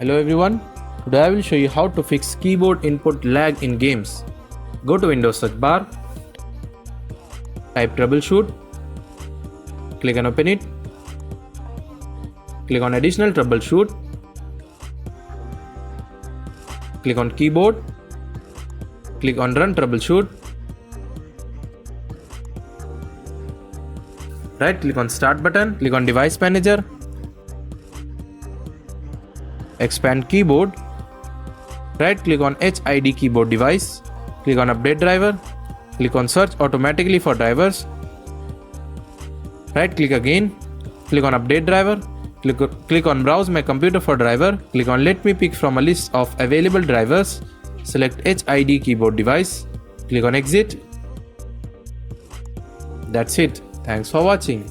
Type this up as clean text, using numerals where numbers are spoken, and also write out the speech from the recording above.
Hello everyone, today I will show you how to fix keyboard input lag in games. Go to Windows search bar, type troubleshoot, click on open it, click on additional troubleshoot, click on keyboard, click on run troubleshoot, right click on start button, click on device manager, expand keyboard, right click on HID keyboard device, click on update driver, click on search automatically for drivers, right click again, click on update driver, click on browse my computer for driver, click on let me pick from a list of available drivers, select HID keyboard device, click on exit. That's it. Thanks for watching.